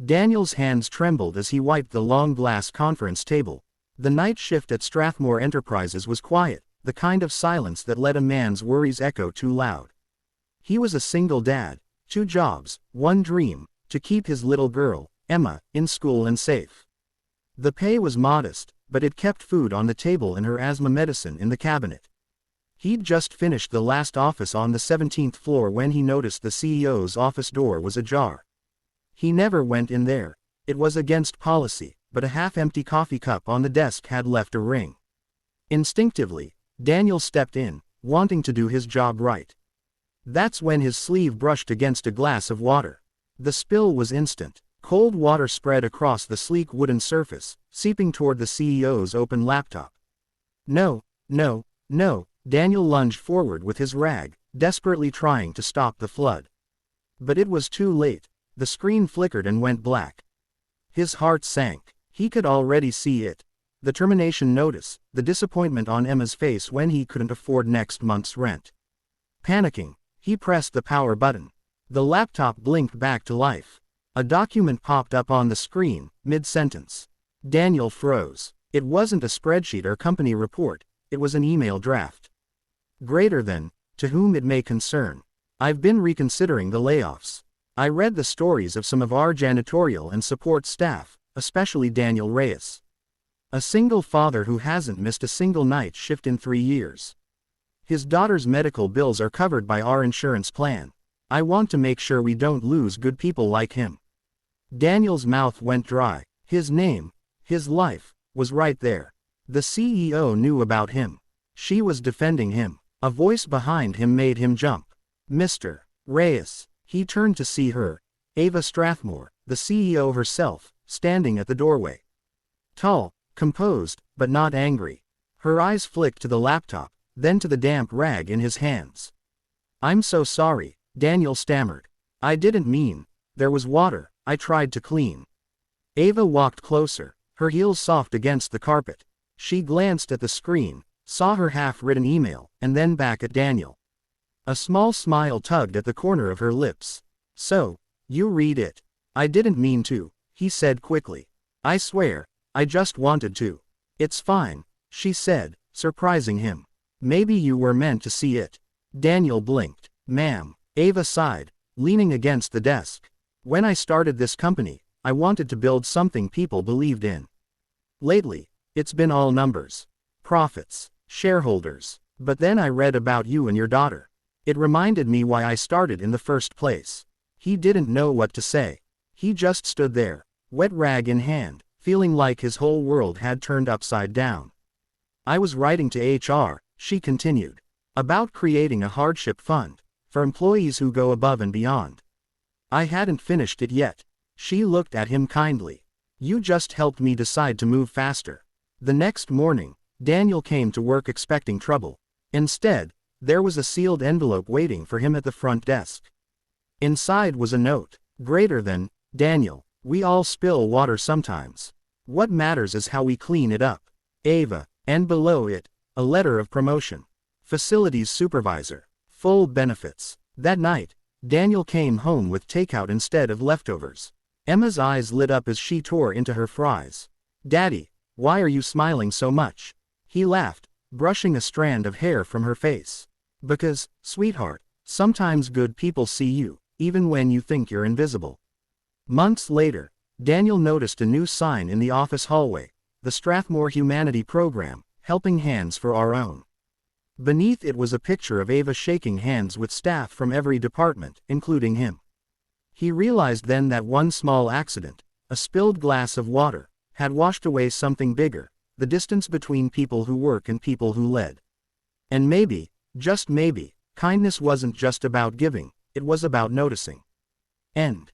Daniel's hands trembled as he wiped the long glass conference table. The night shift at Strathmore Enterprises was quiet, the kind of silence that let a man's worries echo too loud. He was a single dad, 2 jobs, 1 dream, to keep his little girl, Emma, in school and safe. The pay was modest, but it kept food on the table and her asthma medicine in the cabinet. He'd just finished the last office on the 17th floor when he noticed the CEO's office door was ajar. He never went in there. It was against policy, but a half-empty coffee cup on the desk had left a ring. Instinctively, Daniel stepped in, wanting to do his job right. That's when his sleeve brushed against a glass of water. The spill was instant. Cold water spread across the sleek wooden surface, seeping toward the CEO's open laptop. No, no, no, Daniel lunged forward with his rag, desperately trying to stop the flood. But it was too late. The screen flickered and went black. His heart sank. He could already see it. The termination notice, the disappointment on Emma's face when he couldn't afford next month's rent. Panicking, he pressed the power button. The laptop blinked back to life. A document popped up on the screen, mid-sentence. Daniel froze. It wasn't a spreadsheet or company report, it was an email draft. Greater than, to whom it may concern. I've been reconsidering the layoffs. I read the stories of some of our janitorial and support staff, especially Daniel Reyes. A single father who hasn't missed a single night shift in 3 years. His daughter's medical bills are covered by our insurance plan. I want to make sure we don't lose good people like him. Daniel's mouth went dry. His name, his life, was right there. The CEO knew about him. She was defending him. A voice behind him made him jump. Mr. Reyes. He turned to see her, Ava Strathmore, the CEO herself, standing at the doorway. Tall, composed, but not angry. Her eyes flicked to the laptop, then to the damp rag in his hands. I'm so sorry, Daniel stammered. I didn't mean. There was water, I tried to clean. Ava walked closer, her heels soft against the carpet. She glanced at the screen, saw her half-written email, and then back at Daniel. A small smile tugged at the corner of her lips. So, you read it. I didn't mean to, he said quickly. I swear, I just wanted to. It's fine, she said, surprising him. Maybe you were meant to see it. Daniel blinked. Ma'am, Ava sighed, leaning against the desk. When I started this company, I wanted to build something people believed in. Lately, it's been all numbers. Profits, shareholders. But then I read about you and your daughter. It reminded me why I started in the first place. He didn't know what to say. He just stood there, wet rag in hand, feeling like his whole world had turned upside down. I was writing to HR, she continued, about creating a hardship fund, for employees who go above and beyond. I hadn't finished it yet. She looked at him kindly. You just helped me decide to move faster. The next morning, Daniel came to work expecting trouble. Instead, there was a sealed envelope waiting for him at the front desk. Inside was a note. Greater than, Daniel, we all spill water sometimes. What matters is how we clean it up. Ava, and below it, a letter of promotion. Facilities supervisor. Full benefits. That night, Daniel came home with takeout instead of leftovers. Emma's eyes lit up as she tore into her fries. Daddy, why are you smiling so much? He laughed, brushing a strand of hair from her face. Because, sweetheart, sometimes good people see you, even when you think you're invisible. Months later, Daniel noticed a new sign in the office hallway, the Strathmore Humanity Program, Helping Hands for Our Own. Beneath it was a picture of Ava shaking hands with staff from every department, including him. He realized then that one small accident, a spilled glass of water, had washed away something bigger, the distance between people who work and people who lead. And maybe, just maybe, kindness wasn't just about giving, it was about noticing. End.